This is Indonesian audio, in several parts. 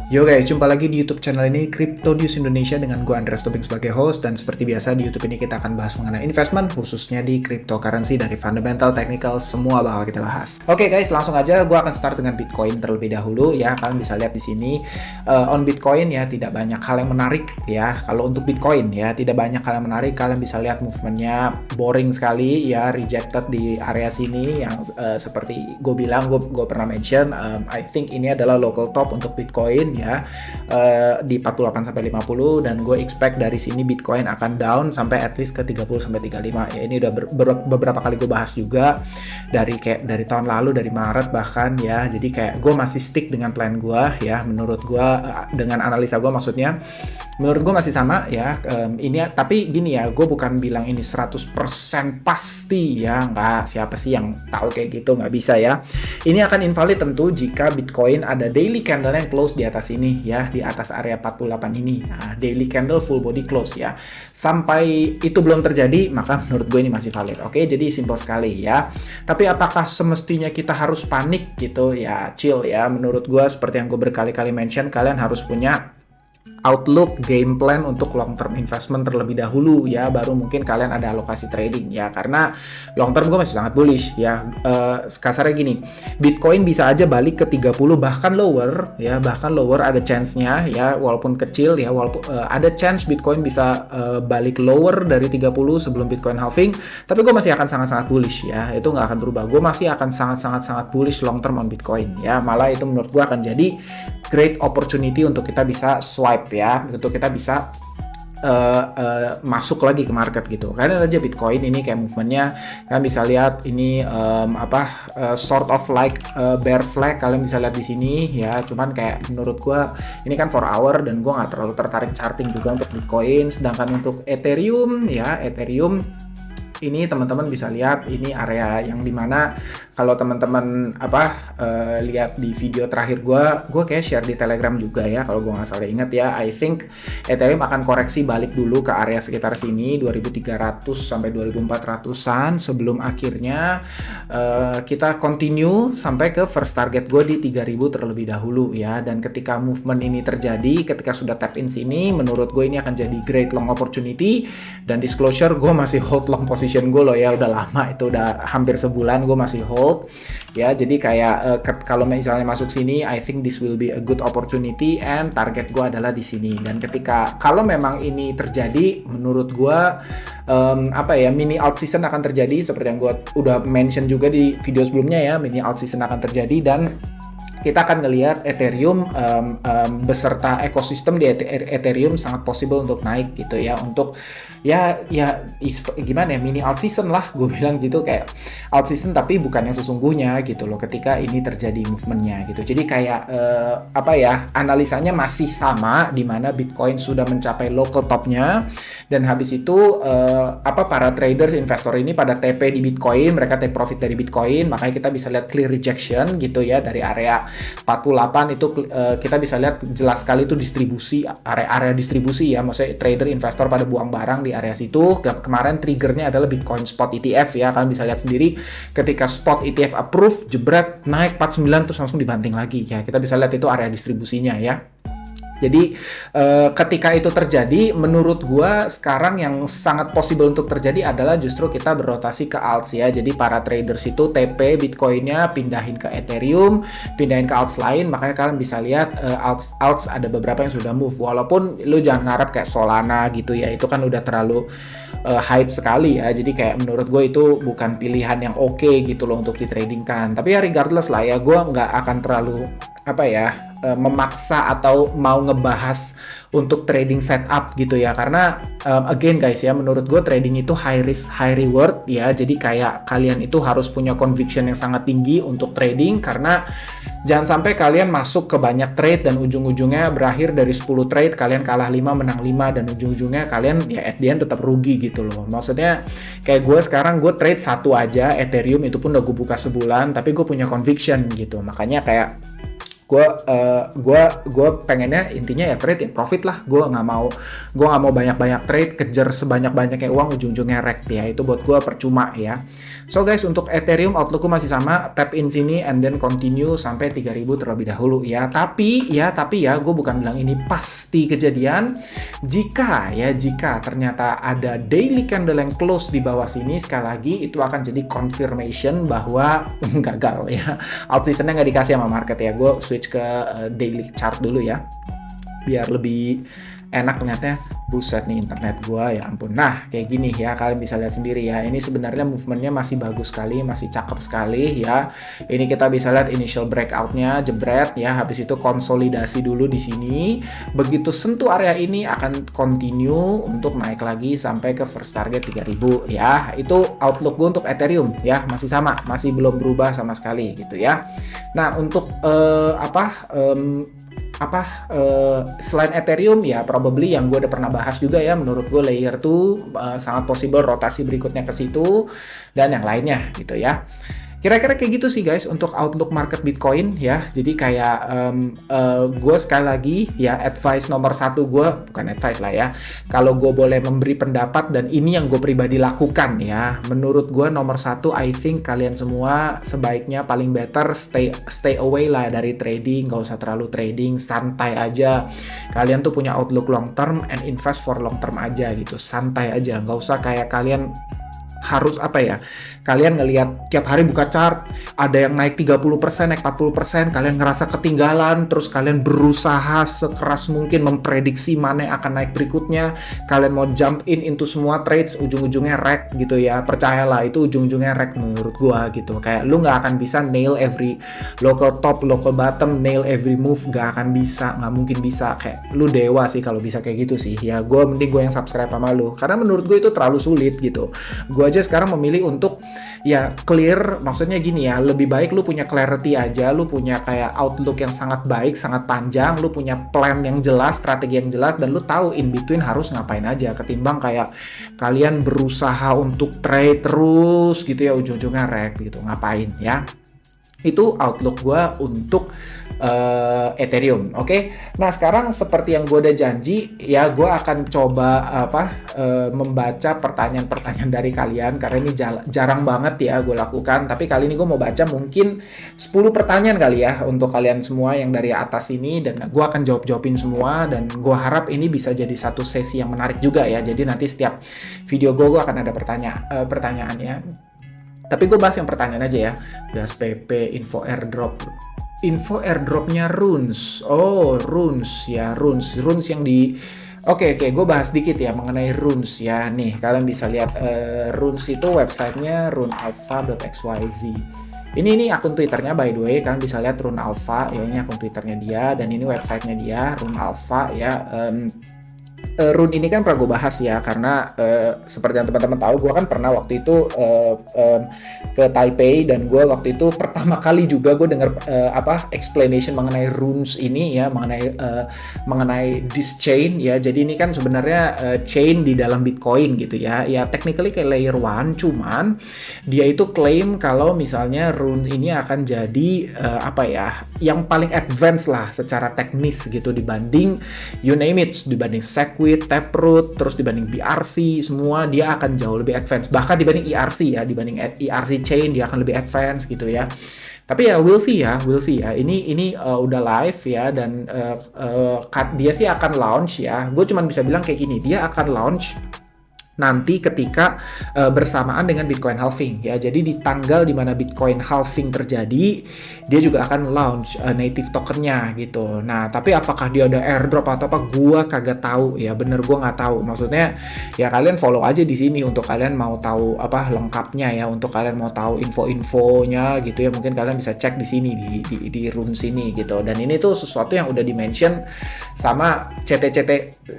Yo guys, jumpa lagi di YouTube channel ini Crypto News Indonesia dengan gue Andreas Tobing sebagai host, dan seperti biasa di YouTube ini kita akan bahas mengenai investment khususnya di cryptocurrency, dari fundamental, technical, semua bakal kita bahas. Oke guys, langsung aja gue akan start dengan Bitcoin terlebih dahulu ya. Kalian bisa lihat di sini on Bitcoin ya, tidak banyak hal yang menarik ya. Kalau untuk Bitcoin ya, tidak banyak hal yang menarik. Kalian bisa lihat movementnya boring sekali ya, rejected di area sini yang seperti gue bilang, gue pernah mention, I think ini adalah local top untuk Bitcoin ya, di 48 sampai 50, dan gue expect dari sini Bitcoin akan down sampai at least ke 30 sampai 35 ya. Ini udah beberapa kali gue bahas juga dari tahun lalu, dari Maret bahkan ya. Jadi kayak gue masih stick dengan plan gue ya, menurut gue dengan analisa gue, maksudnya menurut gue masih sama ya. Ini tapi gini ya, gue bukan bilang ini 100% pasti ya, nggak, siapa sih yang tahu kayak gitu, nggak bisa ya. Ini akan invalid tentu jika Bitcoin ada daily candle yang close di atas ini ya, di atas area 48 ini. Nah, daily candle full body close ya. Sampai itu belum terjadi, maka menurut gue ini masih valid. Oke, jadi simple sekali ya. Tapi apakah semestinya kita harus panik gitu ya? Chill ya. Menurut gue, seperti yang gue berkali-kali mention, kalian harus punya outlook, game plan untuk long term investment terlebih dahulu ya, baru mungkin kalian ada alokasi trading ya, karena long term gue masih sangat bullish ya. Kasarnya gini, Bitcoin bisa aja balik ke 30 bahkan lower ya, bahkan lower ada chance-nya ya, walaupun kecil ya, walaupun ada chance Bitcoin bisa balik lower dari 30 sebelum Bitcoin halving, tapi gue masih akan sangat-sangat bullish ya, itu nggak akan berubah. Gue masih akan sangat-sangat bullish long term on Bitcoin ya, malah itu menurut gue akan jadi great opportunity untuk kita bisa swipe ya, untuk kita bisa masuk lagi ke market gitu. Kalian aja Bitcoin ini kayak movementnya, kalian bisa lihat ini sort of like bear flag, kalian bisa lihat di sini ya. Cuman kayak menurut gua ini kan 4 hour dan gua nggak terlalu tertarik charting juga untuk Bitcoin. Sedangkan untuk Ethereum ya, Ethereum ini teman-teman bisa lihat ini area yang dimana kalau teman-teman lihat di video terakhir gue kayak share di Telegram juga ya, kalau gue nggak salah ingat ya. I think Ethereum akan koreksi balik dulu ke area sekitar sini 2300 sampai 2400-an sebelum akhirnya kita continue sampai ke first target gue di 3000 terlebih dahulu ya. Dan ketika movement ini terjadi, ketika sudah tap in sini, menurut gue ini akan jadi great long opportunity. Dan disclosure, gue masih hold long position gue loh ya, udah lama, itu udah hampir sebulan gue masih hold ya. Jadi kayak kalau misalnya masuk sini, I think this will be a good opportunity, and target gue adalah di sini. Dan ketika kalau memang ini terjadi, menurut gue mini alt season akan terjadi seperti yang gue udah mention juga di video sebelumnya ya. Mini alt season akan terjadi, dan kita akan ngelihat Ethereum beserta ekosistem di Ethereum sangat possible untuk naik gitu ya, untuk gimana ya, mini alt season lah gue bilang gitu, kayak alt season tapi bukan yang sesungguhnya gitu loh ketika ini terjadi movementnya gitu. Jadi kayak analisanya masih sama, di mana Bitcoin sudah mencapai local topnya, dan habis itu para traders, investor ini pada TP di Bitcoin, mereka take profit dari Bitcoin, makanya kita bisa lihat clear rejection gitu ya dari area 48 itu. Kita bisa lihat jelas sekali itu distribusi, area distribusi ya, maksudnya trader investor pada buang barang di area situ. Kemarin triggernya adalah Bitcoin spot ETF ya, kalian bisa lihat sendiri ketika spot ETF approve, jebret naik 49 terus langsung dibanting lagi ya, kita bisa lihat itu area distribusinya ya. Jadi ketika itu terjadi, menurut gua sekarang yang sangat possible untuk terjadi adalah justru kita berrotasi ke alts ya. Jadi para traders itu TP Bitcoinnya pindahin ke Ethereum, pindahin ke alts lain. Makanya kalian bisa lihat alts ada beberapa yang sudah move. Walaupun lu jangan ngarep kayak Solana gitu ya, itu kan udah terlalu hype sekali ya. Jadi kayak menurut gue itu bukan pilihan yang oke gitu loh untuk ditradingkan. Tapi ya regardless lah ya, gue nggak akan terlalu memaksa atau mau ngebahas untuk trading setup gitu ya, karena again guys ya, menurut gue trading itu high risk high reward ya. Jadi kayak kalian itu harus punya conviction yang sangat tinggi untuk trading, karena jangan sampai kalian masuk ke banyak trade dan ujung-ujungnya berakhir dari 10 trade kalian kalah 5 menang 5, dan ujung-ujungnya kalian ya at the end tetap rugi gitu loh. Maksudnya kayak gue sekarang, gue trade satu aja Ethereum, itu pun udah gue buka sebulan, tapi gue punya conviction gitu. Makanya kayak Gue pengennya intinya ya trade ya profit lah. Gue nggak mau banyak trade, kejar sebanyak-banyaknya uang, ujung-ujungnya wreck ya. Itu buat gue percuma ya. So guys, untuk Ethereum outlook gue masih sama, tap in sini and then continue sampai 3000 terlebih dahulu ya. Tapi ya gue bukan bilang ini pasti kejadian. Jika ternyata ada daily candle yang close di bawah sini, sekali lagi itu akan jadi confirmation bahwa gagal ya. Out seasonnya nggak dikasih sama market ya. Gue switch ke daily chart dulu ya, biar lebih enak lihatnya. Buset nih internet gua, ya ampun. Nah kayak gini ya, kalian bisa lihat sendiri ya. Ini sebenarnya movementnya masih bagus sekali, masih cakep sekali ya. Ini kita bisa lihat initial breakoutnya, jebret ya. Habis itu konsolidasi dulu di sini. Begitu sentuh area ini akan continue untuk naik lagi sampai ke first target 3000 ya. Itu outlook gua untuk Ethereum ya, masih sama, masih belum berubah sama sekali gitu ya. Nah untuk selain Ethereum ya, probably yang gue udah pernah bahas juga ya, menurut gue layer 2 sangat possible rotasi berikutnya ke situ dan yang lainnya gitu ya. Kira-kira kayak gitu sih guys untuk outlook market Bitcoin ya. Jadi kayak gue sekali lagi ya, advice nomor 1 gue, bukan advice lah ya, kalau gue boleh memberi pendapat dan ini yang gue pribadi lakukan ya, menurut gue nomor 1, I think kalian semua sebaiknya paling better stay away lah dari trading. Gak usah terlalu trading, santai aja. Kalian tuh punya outlook long term and invest for long term aja gitu, santai aja. Gak usah kayak kalian harus kalian ngelihat tiap hari buka chart ada yang naik 30%, naik 40%, kalian ngerasa ketinggalan, terus kalian berusaha sekeras mungkin memprediksi mana yang akan naik berikutnya, kalian mau jump into semua trades, ujung-ujungnya wreck gitu ya. Percayalah itu ujung-ujungnya wreck menurut gua gitu. Kayak lu nggak akan bisa nail every local top, local bottom, nail every move, nggak mungkin bisa. Kayak lu dewa sih kalau bisa kayak gitu sih ya. Mending gue yang subscribe sama lu, karena menurut gue itu terlalu sulit gitu. Gue aja sekarang memilih untuk ya clear, maksudnya gini ya, lebih baik lu punya clarity aja, lu punya kayak outlook yang sangat baik, sangat panjang, lu punya plan yang jelas, strategi yang jelas, dan lu tahu in between harus ngapain aja, ketimbang kayak kalian berusaha untuk trade terus gitu ya, ujung-ujungnya wreck gitu, ngapain ya. Itu outlook gue untuk Ethereum, oke? Nah sekarang seperti yang gue udah janji ya, gue akan coba membaca pertanyaan-pertanyaan dari kalian, karena ini jarang banget ya gue lakukan. Tapi kali ini gue mau baca mungkin 10 pertanyaan kali ya untuk kalian semua yang dari atas ini, dan gue akan jawabin semua, dan gue harap ini bisa jadi satu sesi yang menarik juga ya. Jadi nanti setiap video gue akan ada pertanyaannya. Tapi gue bahas yang pertanyaan aja ya. Gas PP, info airdropnya runes. Oh, runes ya, runes yang di... Oke, gue bahas dikit ya mengenai runes ya. Nih, kalian bisa lihat runes itu websitenya runealpha.xyz. Ini akun Twitternya, by the way, kalian bisa lihat Rune Alpha ya, ini akun Twitternya dia, dan ini websitenya dia, Rune Alpha ya. Rune ini kan pernah gue bahas ya, karena seperti yang teman-teman tahu, gue kan pernah waktu itu ke Taipei, dan gue waktu itu pertama kali juga gue dengar explanation mengenai runes ini ya, mengenai this chain ya. Jadi ini kan sebenarnya chain di dalam Bitcoin gitu ya. Ya technically kayak layer 1, cuman dia itu klaim kalau misalnya rune ini akan jadi yang paling advance lah secara teknis gitu dibanding you name it, dibanding Segwit, Taproot, terus dibanding BRC, semua dia akan jauh lebih advance. Bahkan dibanding ERC ya, dibanding ERC chain dia akan lebih advance gitu ya. Tapi ya we'll see ya. Ini udah live ya, dan dia sih akan launch ya. Gue cuma bisa bilang kayak gini, dia akan launch nanti ketika bersamaan dengan Bitcoin halving ya. Jadi di tanggal dimana Bitcoin halving terjadi, dia juga akan launch native tokennya gitu. Nah tapi apakah dia ada airdrop atau apa, gua kagak tahu ya, bener gua nggak tahu. Maksudnya ya kalian follow aja di sini untuk kalian mau tahu lengkapnya ya, untuk kalian mau tahu info-infonya gitu ya. Mungkin kalian bisa cek di sini di rune sini gitu. Dan ini tuh sesuatu yang udah di-mention sama CT.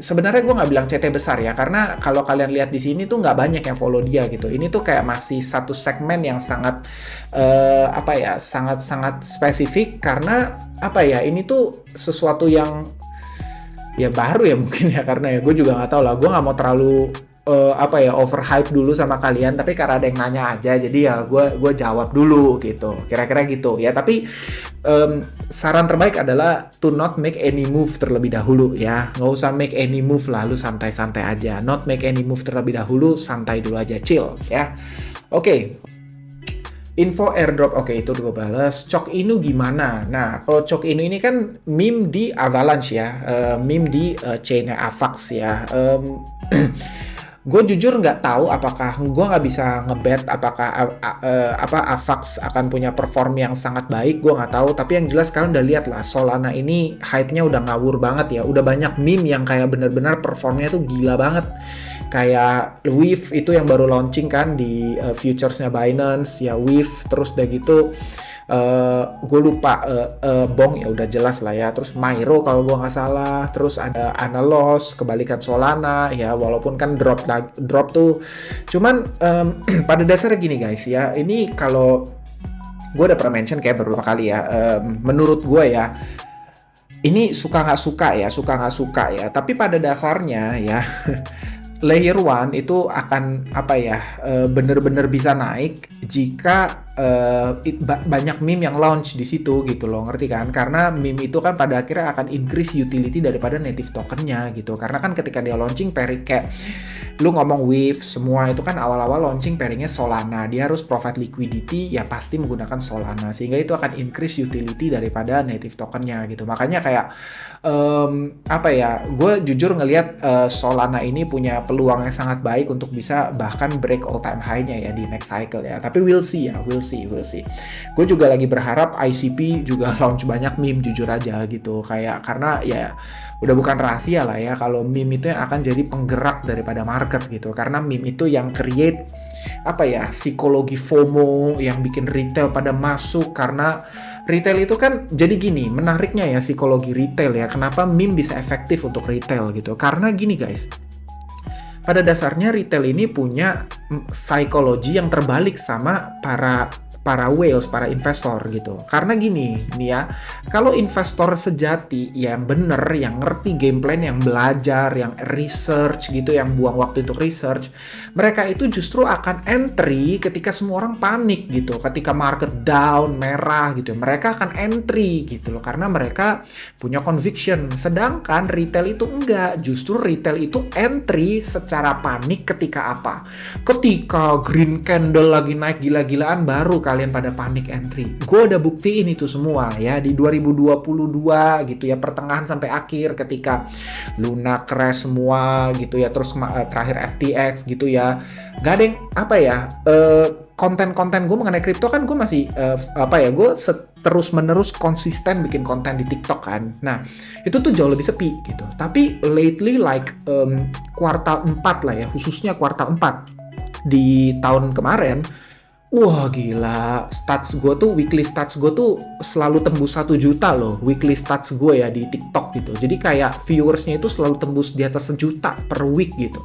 Sebenarnya gua nggak bilang CT besar ya, karena kalau kalian lihat di sini tuh nggak banyak yang follow dia gitu. Ini tuh kayak masih satu segmen yang sangat sangat spesifik, karena ini tuh sesuatu yang ya baru ya mungkin ya, karena ya gue juga nggak tahu lah, gue nggak mau terlalu apa ya, overhype dulu sama kalian, tapi karena ada yang nanya aja, jadi ya gue jawab dulu gitu, kira-kira gitu ya. Tapi saran terbaik adalah to not make any move terlebih dahulu ya, nggak usah make any move lah, lu santai-santai aja, not make any move terlebih dahulu, santai dulu aja, chill ya. Oke. Info airdrop, oke itu gue balas. Chok Inu gimana? Nah, kalau Chok Inu ini kan meme di Avalanche ya, meme di chainnya Avax ya. Gue jujur nggak tahu, apakah gue nggak bisa ngebet apakah Avax akan punya perform yang sangat baik, gue nggak tahu. Tapi yang jelas kalian udah lihat lah, Solana ini hype-nya udah ngawur banget ya, udah banyak meme yang kayak bener-bener performnya tuh gila banget. Kayak Weave itu yang baru launching kan di futuresnya Binance ya, Weave. Terus udah gitu gue lupa Bong ya udah jelas lah ya, terus Myro kalau gue nggak salah, terus ada Analos kebalikan Solana ya, walaupun kan drop tuh, cuman pada dasarnya gini guys ya, ini kalau gue udah pernah mention kayak beberapa kali ya, menurut gue ya ini suka nggak suka ya, tapi pada dasarnya ya layer 1 itu akan apa ya, bener-bener bisa naik jika banyak meme yang launch di situ gitu loh, ngerti kan? Karena meme itu kan pada akhirnya akan increase utility daripada native tokennya gitu. Karena kan ketika dia launching pairing, kayak lu ngomong Weave semua itu kan awal-awal launching pairingnya Solana, dia harus provide liquidity ya, pasti menggunakan Solana, sehingga itu akan increase utility daripada native tokennya gitu. Makanya kayak apa ya, gue jujur ngelihat Solana ini punya peluang yang sangat baik untuk bisa bahkan break all time high-nya ya di next cycle ya. Tapi we'll see ya, we'll see. Gue juga lagi berharap ICP juga launch banyak meme, jujur aja gitu. Kayak karena ya udah bukan rahasia lah ya kalau meme itu yang akan jadi penggerak daripada market gitu. Karena meme itu yang create apa ya, psikologi FOMO yang bikin retail pada masuk. Karena retail itu kan jadi gini, menariknya ya psikologi retail ya, kenapa meme bisa efektif untuk retail gitu. Karena gini guys, pada dasarnya retail ini punya psikologi yang terbalik sama para whales, para investor gitu. Karena gini nih ya, kalau investor sejati yang bener, yang ngerti game plan, yang belajar, yang research gitu, yang buang waktu untuk research, mereka itu justru akan entry ketika semua orang panik gitu, ketika market down, merah gitu, mereka akan entry gitu loh, karena mereka punya conviction. Sedangkan retail itu enggak, justru retail itu entry secara panik ketika apa? Ketika green candle lagi naik gila-gilaan, baru kalian pada panik entry. Gue udah buktiin itu semua ya di 2022 gitu ya, pertengahan sampai akhir, ketika Luna crash semua gitu ya, terus terakhir FTX gitu ya. Gak ada yang apa ya, konten-konten gue mengenai kripto kan gue masih apa ya, gue terus menerus konsisten bikin konten di TikTok kan. Nah itu tuh jauh lebih sepi gitu. Tapi lately like kuartal 4 lah ya, khususnya kuartal 4 di tahun kemarin, wah gila, stats gue tuh, weekly stats gue tuh selalu tembus 1 juta loh, weekly stats gue ya di TikTok gitu. Jadi kayak viewersnya itu selalu tembus di atas 1 juta per week gitu.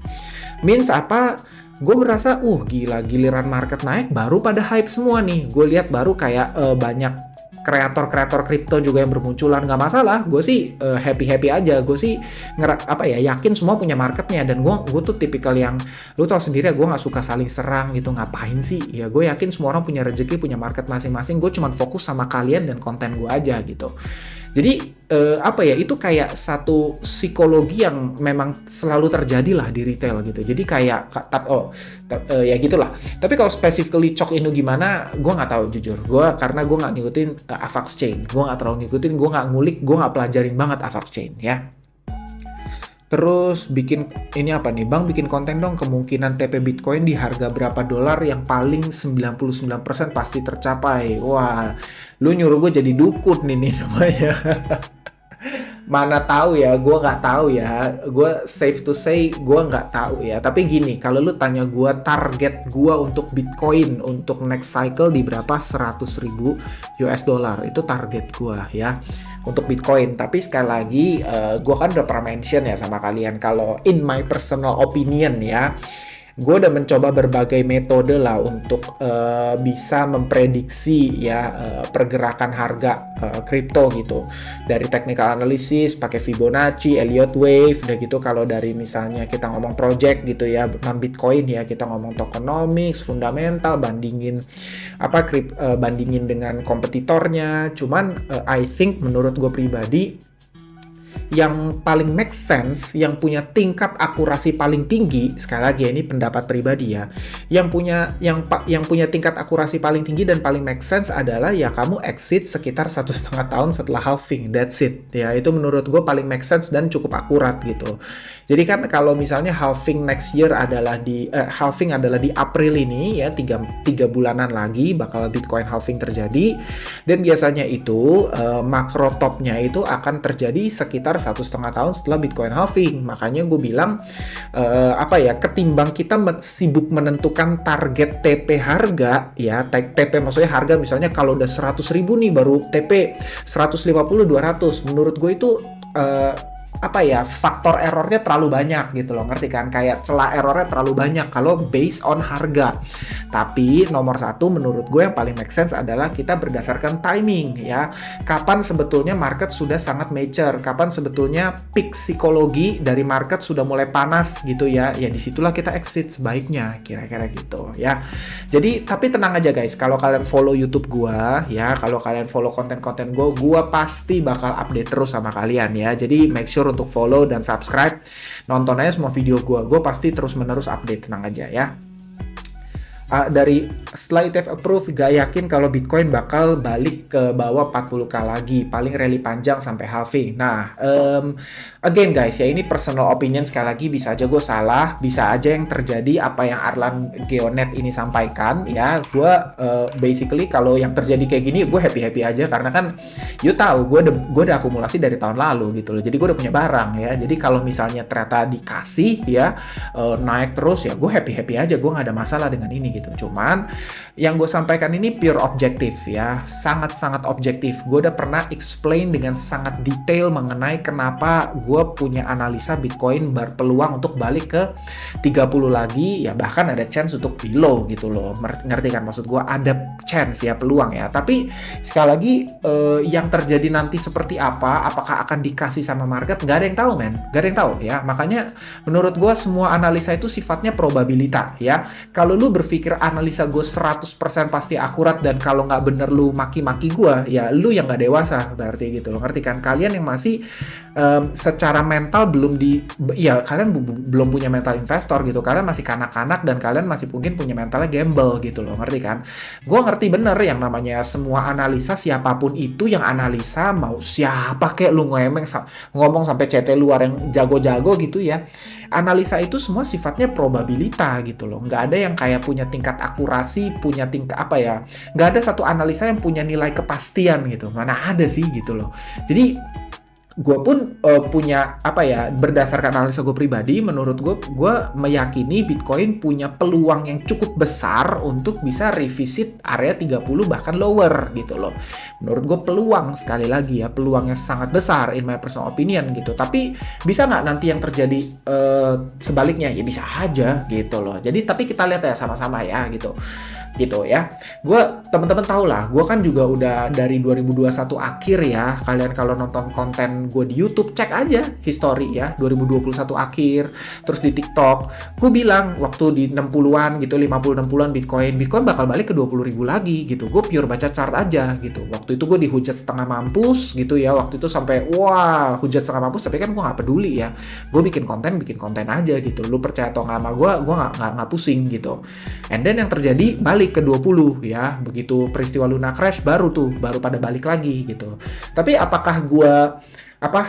Means apa? Gue merasa, gila, giliran market naik baru pada hype semua nih. Gue lihat baru kayak banyak kreator-kreator kripto juga yang bermunculan. Nggak masalah, gue sih happy-happy aja. Gue sih yakin semua punya marketnya. Dan gue tuh tipikal yang, lu tau sendiri ya, gue nggak suka saling serang gitu. Ngapain sih? Ya gue yakin semua orang punya rezeki, punya market masing-masing. Gue cuma fokus sama kalian dan konten gue aja gitu. Jadi itu kayak satu psikologi yang memang selalu terjadi lah di retail gitu. Jadi kayak ya gitulah. Tapi kalau specifically Chok Inu gimana, gue nggak tahu jujur. Karena gue nggak ngikutin Avax Chain. Gue nggak terlalu ngikutin, gue nggak ngulik, gue nggak pelajarin banget Avax Chain ya. Terus bikin ini apa nih Bang, bikin konten dong, kemungkinan TP Bitcoin di harga berapa dolar yang paling 99% pasti tercapai. Wah, lu nyuruh gue jadi dukun nih namanya. Mana tahu ya, gue nggak tahu ya. Gue safe to say gue nggak tahu ya. Tapi gini, kalau lu tanya gue target gue untuk Bitcoin untuk next cycle di berapa, 100.000 US dollar itu target gue ya untuk Bitcoin. Tapi sekali lagi gue kan udah pernah mention ya sama kalian, kalau in my personal opinion ya, gue udah mencoba berbagai metode lah untuk bisa memprediksi ya pergerakan harga kripto gitu. Dari technical analysis pakai Fibonacci, Elliott Wave, udah gitu kalau dari misalnya kita ngomong project gitu ya, non Bitcoin ya, kita ngomong tokenomics, fundamental, bandingin bandingin dengan kompetitornya. Cuman I think menurut gue pribadi yang paling make sense, yang punya tingkat akurasi paling tinggi, sekali lagi ini pendapat pribadi ya, yang punya tingkat akurasi paling tinggi dan paling make sense adalah ya kamu exit sekitar 1,5 tahun setelah halving, that's it ya. Itu menurut gue paling make sense dan cukup akurat gitu. Jadi kan kalau misalnya halving next year adalah halving adalah di April ini ya, 3 bulanan lagi bakal Bitcoin halving terjadi, dan biasanya itu makro topnya itu akan terjadi sekitar 1,5 tahun setelah Bitcoin halving. Makanya gue bilang ketimbang kita sibuk menentukan target TP harga ya, TP maksudnya harga misalnya kalau udah 100.000 nih baru TP 150-200, menurut gue itu faktor errornya terlalu banyak gitu loh, ngerti kan? Kayak celah errornya terlalu banyak kalau based on harga. Tapi nomor satu menurut gue yang paling make sense adalah kita berdasarkan timing ya. Kapan sebetulnya market sudah sangat mature, kapan sebetulnya peak psikologi dari market sudah mulai panas gitu ya. Ya disitulah kita exit sebaiknya, kira-kira gitu ya. Jadi tapi tenang aja guys, kalau kalian follow YouTube gue ya, kalau kalian follow konten-konten gue pasti bakal update terus sama kalian ya. Jadi make sure untuk follow dan subscribe, nonton aja semua video gue pasti terus-menerus update, tenang aja ya. Dari setelah ETF approve, gak yakin kalau Bitcoin bakal balik ke bawah 40k lagi, paling rally panjang sampai halving. Nah, again guys ya, ini personal opinion, sekali lagi bisa aja gue salah, bisa aja yang terjadi apa yang Arlan Geonet ini sampaikan ya. Gue basically kalau yang terjadi kayak gini gue happy aja, karena kan you tahu gue udah akumulasi dari tahun lalu gitu loh, jadi gue udah punya barang ya. Jadi kalau misalnya ternyata dikasih ya naik terus ya, gue happy aja, gue nggak ada masalah dengan ini gitu. Cuman yang gue sampaikan ini pure objektif ya, sangat-sangat objektif. Gue udah pernah explain dengan sangat detail mengenai kenapa gue punya analisa Bitcoin berpeluang untuk balik ke 30 lagi ya, bahkan ada chance untuk below gitu loh. Ngerti kan maksud gue? Ada chance ya, peluang ya. Tapi sekali lagi yang terjadi nanti seperti apa, apakah akan dikasih sama market, nggak ada yang tahu men, nggak ada yang tahu ya. Makanya menurut gue semua analisa itu sifatnya probabilitas ya. Kalau lu berpikir analisa gue 100% pasti akurat, dan kalau nggak bener lu maki-maki gue, ya lu yang nggak dewasa berarti gitu loh, ngerti kan? Kalian yang masih secara mental kalian belum punya mental investor gitu, kalian masih kanak-kanak dan kalian masih mungkin punya mentalnya gamble gitu loh, ngerti kan? Gue ngerti bener yang namanya semua analisa, siapapun itu yang analisa, mau siapa kayak lu ngomong sampai CT luar yang jago-jago gitu ya, analisa itu semua sifatnya probabilitas gitu loh. Nggak ada yang kayak punya tingkat akurasi, punya tingkat nggak ada satu analisa yang punya nilai kepastian gitu, mana ada sih gitu loh. Jadi gue pun punya berdasarkan analisa gue pribadi, menurut gue meyakini Bitcoin punya peluang yang cukup besar untuk bisa revisit area 30 bahkan lower gitu loh. Menurut gue peluang, sekali lagi ya, peluangnya sangat besar in my personal opinion gitu. Tapi bisa nggak nanti yang terjadi sebaliknya? Ya bisa aja gitu loh. Jadi tapi kita lihat ya sama-sama ya gitu ya. Teman-teman tahu lah, gue kan juga udah dari 2021 akhir ya. Kalian kalau nonton konten gue di YouTube, cek aja history ya, 2021 akhir. Terus di TikTok gue bilang waktu di 60-an gitu, 50-60an Bitcoin bakal balik ke 20.000 lagi gitu. Gue pure baca chart aja gitu. Waktu itu gue dihujat setengah mampus gitu ya, waktu itu sampai wah hujat setengah mampus, tapi kan gue nggak peduli ya. Gue bikin konten aja gitu. Lu percaya atau nggak sama gue nggak pusing gitu. And then yang terjadi balik ke 20 ya, begitu peristiwa Luna crash baru pada balik lagi gitu. Tapi apakah gue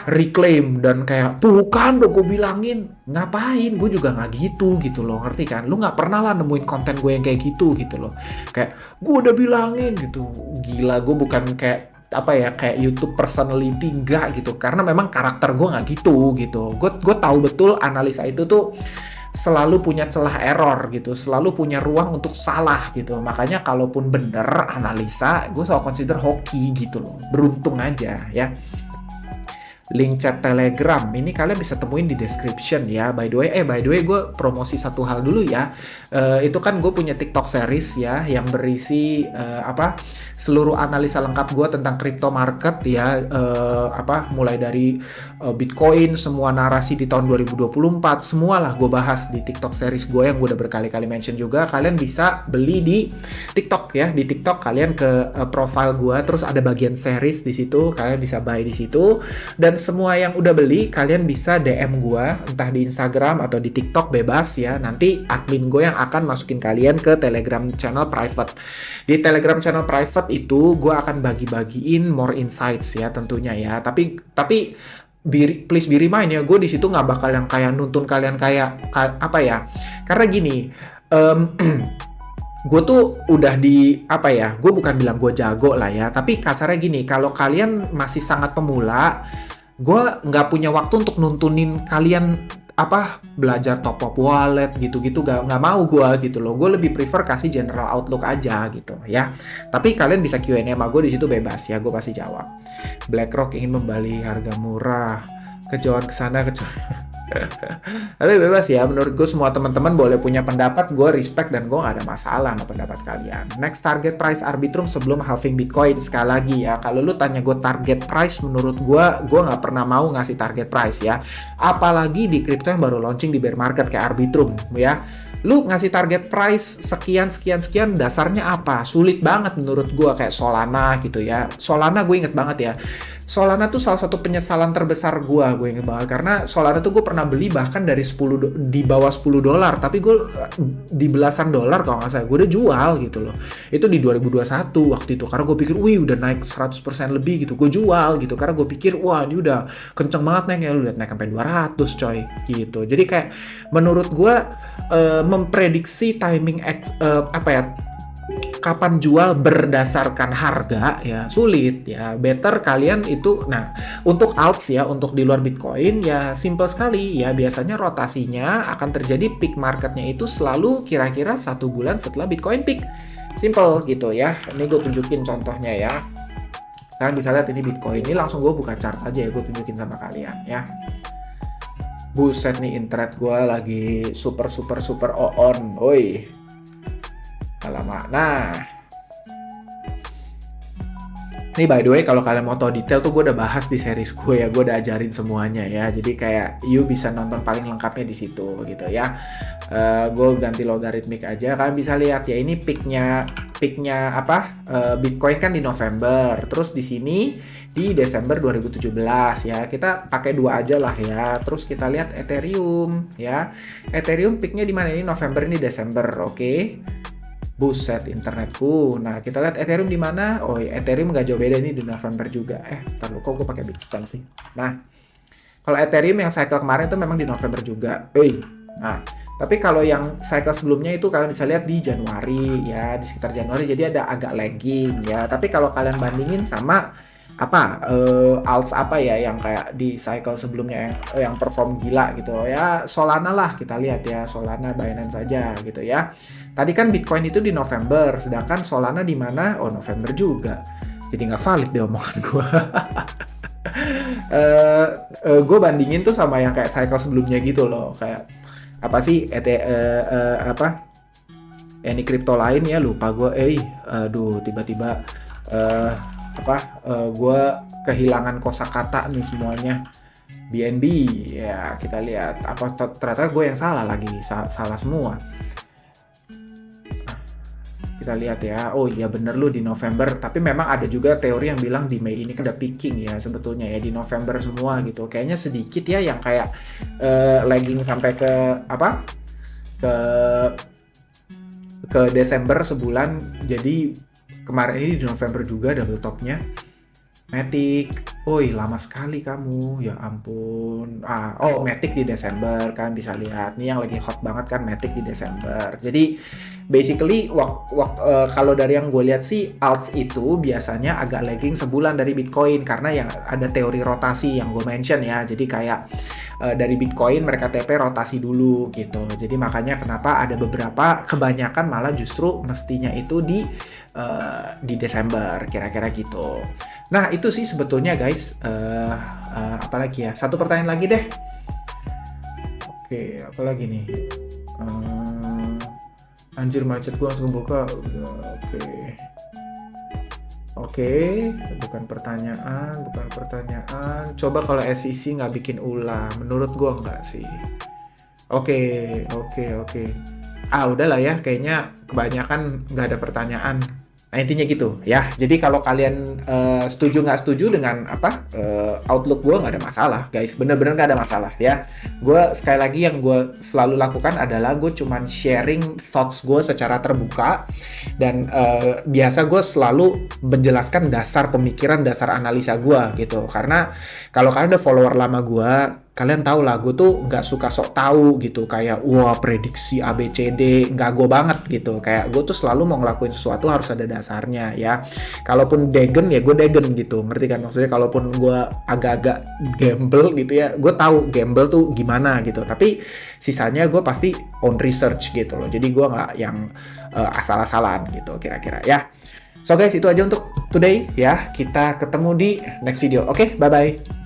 reclaim dan kayak tuh kan udah gue bilangin, ngapain? Gue juga nggak gitu loh, ngerti kan? Lu nggak pernah lah nemuin konten gue yang kayak gitu loh, kayak gue udah bilangin gitu. Gila, gue bukan kayak YouTube personality, enggak gitu, karena memang karakter gue nggak gitu. Gue tahu betul analisa itu tuh selalu punya celah error gitu, selalu punya ruang untuk salah gitu. Makanya kalaupun bener analisa, gue selalu consider hoki gitu loh, beruntung aja ya. link chat Telegram ini kalian bisa temuin di description ya. By the way gue promosi satu hal dulu ya. Itu kan gue punya TikTok series ya yang berisi seluruh analisa lengkap gue tentang crypto market ya, mulai dari Bitcoin, semua narasi di tahun 2024, semualah gue bahas di TikTok series gue yang gue udah berkali-kali mention juga. Kalian bisa beli di TikTok ya. Di TikTok kalian ke profile gue, terus ada bagian series di situ, kalian bisa buy di situ. Dan semua yang udah beli kalian bisa DM gue entah di Instagram atau di TikTok, bebas ya. Nanti admin gue yang akan masukin kalian ke Telegram channel private. Di Telegram channel private itu gue akan bagi-bagiin more insights ya tentunya ya. Tapi please be remind ya, gue di situ nggak bakal yang kayak nuntun kalian kayak apa ya. Karena gini, gue tuh udah gue bukan bilang gue jago lah ya, tapi kasarnya gini, kalau kalian masih sangat pemula, gue nggak punya waktu untuk nuntunin kalian belajar top up wallet gitu-gitu, nggak mau gue gitu loh. Gue lebih prefer kasih general outlook aja gitu ya. Tapi kalian bisa Q&A sama gue di situ bebas ya, gue pasti jawab. BlackRock ingin membeli harga murah, kejauhan kesana tapi bebas ya, menurut gue semua teman-teman boleh punya pendapat, gue respect dan gue gak ada masalah sama pendapat kalian. Next target price Arbitrum sebelum halving Bitcoin. Sekali lagi ya, kalau lu tanya gue target price, menurut gue gak pernah mau ngasih target price ya. Apalagi di crypto yang baru launching di bear market kayak Arbitrum ya. Lu ngasih target price sekian, dasarnya apa? Sulit banget menurut gue. Kayak Solana gitu ya. Solana gue inget banget ya. Solana tuh salah satu penyesalan terbesar gue inget banget. Karena Solana tuh gue pernah beli bahkan dari di bawah $10. Tapi gue di belasan dolar kalau nggak salah. Gue udah jual gitu loh. Itu di 2021 waktu itu. Karena gue pikir, wih udah naik 100% lebih gitu. Gue jual gitu. Karena gue pikir, wah ini udah kenceng banget naiknya. Lu lihat naik sampai 200 coy gitu. Jadi kayak menurut gue memprediksi timing kapan jual berdasarkan harga ya sulit ya. Better kalian itu, nah untuk alts ya, untuk di luar Bitcoin ya simple sekali ya. Biasanya rotasinya akan terjadi peak marketnya itu selalu kira-kira 1 bulan setelah Bitcoin peak. Simple gitu ya. Ini gue tunjukin contohnya ya. Kalian bisa lihat ini Bitcoin. Ini langsung gue buka chart aja ya, gue tunjukin sama kalian ya. Buset nih, internet gue lagi super on. Oi. Alamak. Nah. Ini by the way, kalau kalian mau tahu detail tuh gue udah bahas di series gue ya. Gue udah ajarin semuanya ya. Jadi kayak you bisa nonton paling lengkapnya di situ gitu ya. Gue ganti logaritmik aja. Kalian bisa lihat ya, ini peaknya Bitcoin kan di November. Terus di sini di Desember 2017 ya. Kita pakai 2 aja lah ya. Terus kita lihat Ethereum ya. Ethereum peaknya di mana? Ini November, ini Desember, oke. Buset internetku. Nah, kita lihat Ethereum di mana? Oh, Ethereum nggak jauh beda, ini di November juga. Ntar lu, kok gue pakai Bitstamp sih. Nah, kalau Ethereum yang cycle kemarin itu memang di November juga. Nah, tapi kalau yang cycle sebelumnya itu kalian bisa lihat di Januari ya, di sekitar Januari. Jadi ada agak lagging ya. Tapi kalau kalian bandingin sama alts yang kayak di cycle sebelumnya yang perform gila gitu ya, Solana lah kita lihat ya, Solana, Binance saja gitu ya. Tadi kan Bitcoin itu di November, sedangkan Solana di mana? Oh, November juga. Jadi nggak valid deh omongan gue. Gue bandingin tuh sama yang kayak cycle sebelumnya gitu loh, kayak apa sih ini kripto lain ya, lupa gue. Tiba-tiba gue kehilangan kosakata nih semuanya. BNB ya, kita lihat ternyata gue yang salah lagi, salah semua. Kita lihat ya, oh iya bener lu di November, tapi memang ada juga teori yang bilang di Mei ini kan udah peaking ya sebetulnya ya, di November semua gitu. Kayaknya sedikit ya yang kayak lagging sampai ke Desember sebulan. Jadi kemarin ini di November juga double topnya. Matic, lama sekali kamu, ya ampun. Matic di Desember, kan bisa lihat nih yang lagi hot banget kan Matic di Desember. Jadi basically kalau dari yang gue lihat sih alts itu biasanya agak lagging sebulan dari Bitcoin karena yang ada teori rotasi yang gue mention ya. Jadi kayak dari Bitcoin mereka TP rotasi dulu gitu. Jadi makanya kenapa ada kebanyakan malah justru mestinya itu di Desember kira-kira gitu. Nah, itu sih sebetulnya guys. Apalagi ya? Satu pertanyaan lagi deh. Oke, apalagi nih? Anjir, macet gua langsung buka. Oke. Oke, bukan pertanyaan, bukan pertanyaan. Coba kalau SEC nggak bikin ulah, menurut gua nggak sih. Oke, oke. Udahlah ya, kayaknya kebanyakan nggak ada pertanyaan. Nah, intinya gitu ya. Jadi kalau kalian setuju nggak setuju dengan outlook gue, nggak ada masalah, guys. Bener-bener nggak ada masalah ya. Gue sekali lagi yang gue selalu lakukan adalah gue cuman sharing thoughts gue secara terbuka, dan biasa gue selalu menjelaskan dasar pemikiran, dasar analisa gue gitu. Karena kalau kalian udah follower lama gue, kalian tahu lah, gue tuh nggak suka sok tahu gitu, kayak wah prediksi ABCD, nggak gue banget gitu. Kayak gue tuh selalu mau ngelakuin sesuatu harus ada dasarnya ya. Kalaupun degen ya gue degen gitu, ngerti kan maksudnya? Kalaupun gue agak-agak gamble gitu ya, gue tahu gamble tuh gimana gitu. Tapi sisanya gue pasti on research gitu loh. Jadi gue nggak yang asal-asalan gitu kira-kira ya. So guys, itu aja untuk today ya. Kita ketemu di next video. Oke, bye-bye.